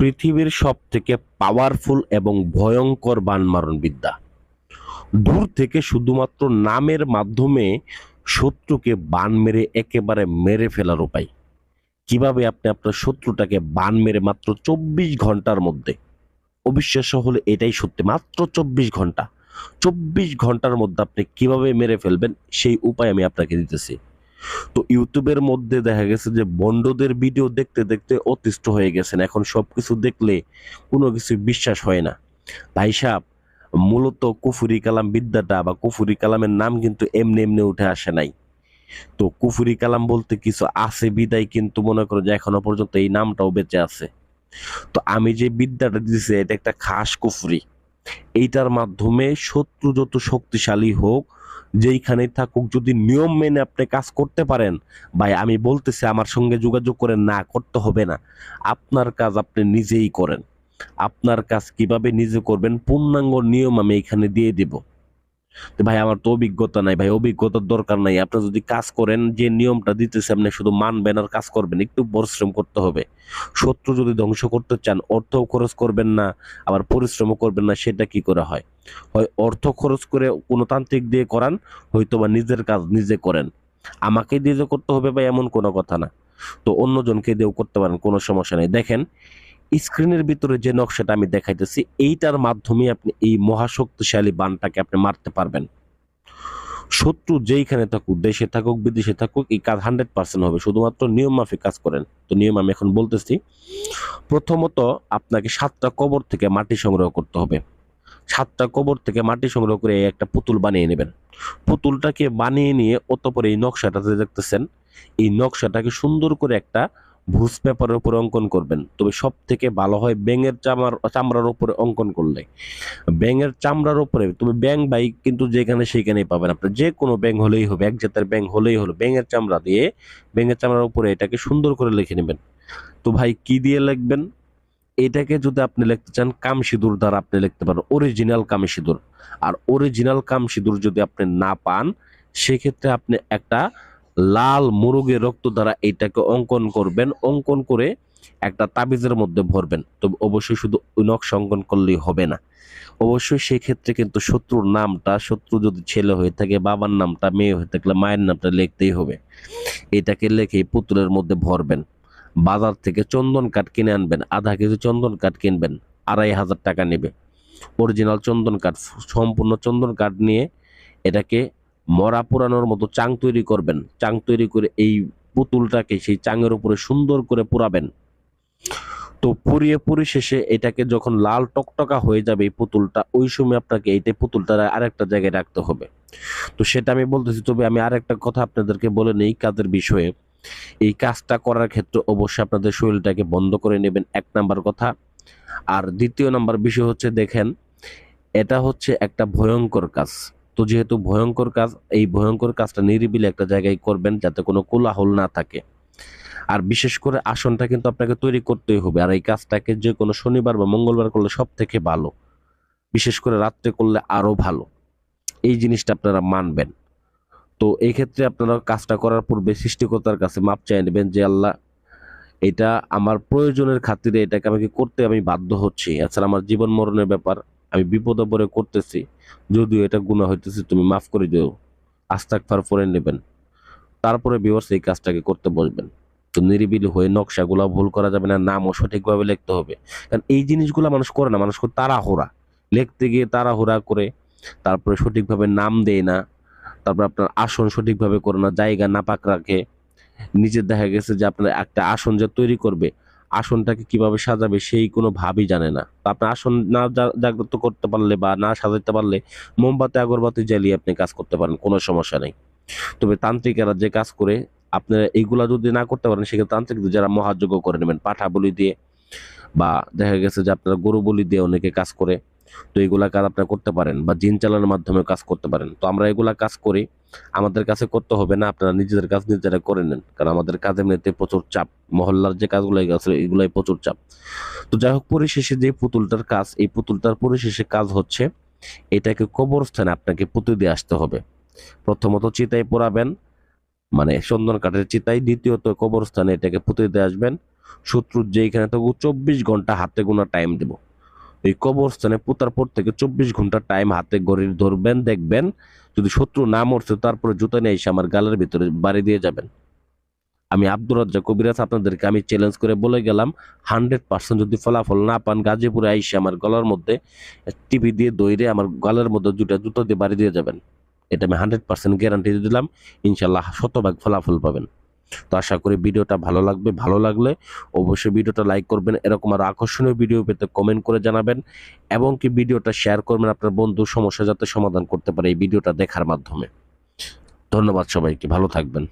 পৃথিবীর সবথেকে পাওয়ারফুল এবং ভয়ঙ্কর বান মারণ বিদ্যা। দূর থেকে শুধুমাত্র নামের মাধ্যমে শত্রুকে বান মেরে একেবারে মেরে ফেলার উপায়। কিভাবে আপনি আপনার শত্রুটাকে বান মেরে মাত্র 24 ঘন্টার মধ্যে, অবিশ্বাস্য হলে এটাই সত্যি, মাত্র 24 ঘন্টা, 24 ঘন্টার মধ্যে আপনি কিভাবে মেরে ফেলবেন সেই উপায় আমি আপনাকে দিতেছি। তো ইউটিউবের মধ্যে দেখা গেছে যে বন্ডদের ভিডিও দেখতে দেখতে অতিষ্ঠ হয়ে গেছেন, এখন সবকিছু দেখলে কোনো কিছু বিশ্বাস হয় না। ভাই সাহেব, মূলত কুফুরি কালাম বিদ্যাটা বা কুফুরি কালামের নাম কিন্তু এমনি এমনি উঠে আসে নাই। তো কুফুরি কালাম বলতে কিছু আছে বিদায় কিন্তু মনে করো যে এখনো পর্যন্ত এই নামটাও বেঁচে আছে। তো আমি যে বিদ্যাটা দিয়েছি এটা একটা খাস কুফুরি। এইটার মাধ্যমে শত্রু যত শক্তিশালী হোক, যেইখানে থাকুক, যদি নিয়ম মেনে আপনি কাজ করতে পারেন, ভাই আমি বলতেছি আমার সঙ্গে যোগাযোগ করে না করতে হবে না, আপনার কাজ আপনি নিজেই করেন। আপনার কাজ কিভাবে নিজে করবেন পূর্ণাঙ্গ নিয়ম আমি এখানে দিয়ে দিব। তো ভাই আমার তো অভিজ্ঞতা নাই, ভাই অভিজ্ঞতার দরকার নাই, আপনি যদি কাজ করেন যে নিয়মটা দিতেছে আপনি শুধু মানবেন আর কাজ করবেন, একটু পরিশ্রম করতে হবে। শত্রু যদি ধ্বংস করতে চান অর্থও খরচ করবেন না, আবার পরিশ্রমও করবেন না, সেটা কি করে হয়? হয় অর্থ খরচ করে কোনো তান্ত্রিক দিয়ে করান, হয়তো বা নিজের কাজ নিজে করেন। আমাকে দিয়ে যে করতে হবে ভাই এমন কোনো কথা না। তো অন্যজনকে দিয়েও করতে পারেন, কোনো সমস্যা নেই। দেখেন, স্ক্রিনের ভিতরে যে নকশাটা আমি দেখাইতেছি এইটার মাধ্যমে আপনি এই মহাশক্তিশালী বানটাকে আপনি মারতে পারবেন। শত্রু যেইখানে থাকুক, দেশে থাকুক বিদেশে থাকুক, এই কাজ 100% হবে, শুধুমাত্র নিয়ম মাফিক কাজ করেন। তো নিয়ম আমি এখন বলতেছি। প্রথমত আপনাকে 7টা কবর থেকে মাটি সংগ্রহ করতে হবে। 7টা কবর থেকে মাটি সংগ্রহ করে একটা পুতুল বানিয়ে নেবেন। পুতুলটাকে বানিয়ে নিয়ে অতঃপর এই নকশাটাতে দেখতেছেন, এই নকশাটাকে সুন্দর করে একটা ভুজ পেপারের উপরে অঙ্কন করবেন। তবে সব থেকে ভালো হয় ব্যাঙের চামড়ার উপরে অঙ্কন করলে। ব্যাঙের চামড়ার উপরে, তুমি ব্যাঙ ভাই কিন্তু যেখানে সেখানেই পাবেন, আপনার যে কোনো ব্যাঙ হলেই হবে, এক জাতের ব্যাঙ হলেই হলো, ব্যাঙের চামড়া দিয়ে ব্যাঙের চামড়ার উপরে এটাকে সুন্দর করে লিখে নেবেন। তো ভাই কি দিয়ে লিখবেন? এটাকে যদি আপনি লিখতে চান কাম সিঁদুর দ্বারা আপনি লিখতে পারেন, অরিজিনাল কাম সিঁদুর। আর অরিজিনাল কাম সিঁদুর যদি আপনি না পান, সেক্ষেত্রে আপনি একটা লাল মুরগের রক্ত দ্বারা এটাকে অঙ্কন করবেন। অঙ্কন করে একটা তাবিজের মধ্যে ভরবেন। তবে অবশ্যই শুধু নকশা অঙ্কন করলেই হবে না, অবশ্যই সেই ক্ষেত্রে কিন্তু শত্রুর নামটা, শত্রু যদি ছেলে হয়ে থাকে বাবার নামটা, মেয়ে হয়ে থাকলে মায়ের নামটা লিখতেই হবে। এটাকে লিখে পুতুলের মধ্যে ভরবেন। বাজার থেকে চন্দন কাঠ কিনে আনবেন, আধা কেজি চন্দন কাঠ কিনবেন, 2500 টাকা নেবে। অরিজিনাল চন্দন কাঠ, সম্পূর্ণ চন্দন কাঠ নিয়ে এটাকে মরা পোড়ানোর মতো চাং তৈরি করবেন। চাং তৈরি করে এই পুতুলটাকে সেই চাঙের উপরে সুন্দর করে পোড়াবেন। তো পুড়িয়ে পরিশেষে এটাকে যখন লাল টকটকা হয়ে যাবে এই পুতুলটা, ওই সময় আপনাকে এইটা পুতুলটা আরেকটা জায়গায় রাখতে হবে। তো সেটা আমি বলতেছি, তবে আমি আরেকটা কথা আপনাদেরকে বলে নেই কাজের বিষয়ে। এই কাজটা করার ক্ষেত্রে অবশ্যই আপনাদের শরীরটাকে বন্ধ করে নেবেন, 1 নাম্বার কথা। আর 2য় নাম্বার বিষয় হচ্ছে, দেখেন এটা হচ্ছে একটা ভয়ঙ্কর কাজ। তো যেহেতু ভয়ঙ্কর কাজ, এই ভয়ঙ্কর কাজটা নিরিবিলি একটা জায়গায় করবেন যাতে কোনো কোলাহল না থাকে। আর বিশেষ করে আসনটা কিন্তু আপনাকে তৈরি করতেই হবে। আর এই কাজটাকে যে কোনো শনিবার বা মঙ্গলবার করলে সব থেকে ভালো, বিশেষ করে রাত্রে করলে আরো ভালো। এই জিনিসটা আপনারা মানবেন। তো এই ক্ষেত্রে আপনারা কাজটা করার পূর্বে সৃষ্টিকর্তার কাছে মাপ চাই নেবেন যে আল্লাহ, এটা আমার প্রয়োজনের খাতিরে এটাকে আমাকে করতে আমি বাধ্য হচ্ছি, এছাড়া আমার জীবন মরণের ব্যাপার, আমি বিপদে পড়ে করতেছি, যদিও এটা গুনাহ হইতেছে, তুমি মাফ করে দিও। আস্তাগফার পড়ে নেবেন। তারপরে ভিউয়ার্স এই কাজটাকে করতে বসবেন। তো নিরিবিলি হয়ে, নকশাগুলা ভুল করা যাবে না, নামও সঠিকভাবে লিখতে হবে। কারণ এই জিনিসগুলো মানুষ করে না, মানুষ করে তাড়াহুড়া, লিখতে গিয়ে তাড়াহুড়া করে, তারপরে সঠিকভাবে নাম দেয় না, তারপর আপনার আসন সঠিকভাবে করে না, জায়গা নাপাক রাখে। নিজে দেখা গেছে যে আপনার একটা আসন যে তৈরি করবে, আসনটাকে কিভাবে সাজাবে সেই কোনো ভাবই জানে না। তো আপনার আসন না জাগ্রত করতে পারলে বা না সাজাতে পারলে মোমবাতি আগরবাতি জ্বালিয়ে আপনি কাজ করতে পারেন, কোনো সমস্যা নেই। তবে তান্ত্রিকেরা যে কাজ করে, আপনারা এইগুলা যদি না করতে পারেন সেক্ষেত্রে তান্ত্রিক যারা মহাযজ্ঞ করে নেবেন পাঠা বলি দিয়ে, বা দেখা গেছে যে আপনারা গরু বলি দিয়ে অনেকে কাজ করে। তো এগুলা কাজ আপনারা করতে পারেন, বা জিন চালানোর মাধ্যমে কাজ করতে পারেন। তো আমরা এগুলা কাজ করি, আমাদের কাছে করতে হবে না, আপনারা নিজেদের কাজ নিজেরা করে নেন, কারণ আমাদের কাজে এমনিতে প্রচুর চাপ, মহল্লার যে কাজগুলো আছে এগুলাই প্রচুর চাপ। তো যাই হোক, পরিশেষে যে পুতুলটার কাজ, এই পুতুলটার পরিশেষে কাজ হচ্ছে এটাকে কবরস্থানে আপনাকে পুঁতে দিয়ে আসতে হবে। প্রথমত চিতায় পোড়াবেন, মানে চন্দন কাঠের চিতাই, দ্বিতীয়ত কবরস্থানে এটাকে পুঁতে দিয়ে আসবেন। শত্রুর যেখানে থাকো 24 ঘন্টা হাতে গোনা টাইম দেব। এই কবরস্থানে পোতার পর থেকে 24 ঘন্টা টাইম হাতে ঘড়ির ধরবেন, দেখবেন যদি শত্রু না মরছে তারপরে জুতা নিয়ে এসে আমার গালের ভিতরে বাড়ি দিয়ে যাবেন। আমি আব্দুর রাজ্জাক কবিরাজ আপনাদেরকে আমি চ্যালেঞ্জ করে বলে গেলাম, 100% যদি ফলাফল না পান গাজীপুরে আইসে আমার গলার মধ্যে টিপি দিয়ে দইরে আমার গলার মধ্যে জুতো দিয়ে বাড়ি দিয়ে যাবেন। এটা আমি 100% গ্যারান্টি দিলাম। ইনশাল্লাহ শতভাগ ফলাফল পাবেন। তো আশা করি ভিডিওটা ভালো লাগবে। ভালো লাগলে অবশ্যই ভিডিওটা লাইক করবেন। এরকম আরো আকর্ষণীয় ভিডিও পেতে কমেন্ট করে জানাবেন এবং কি ভিডিওটা শেয়ার করবেন আপনার বন্ধুর সমস্যা যাতে সমাধান করতে পারে এই ভিডিওটা দেখার মাধ্যমে। ধন্যবাদ সবাইকে, ভালো থাকবেন।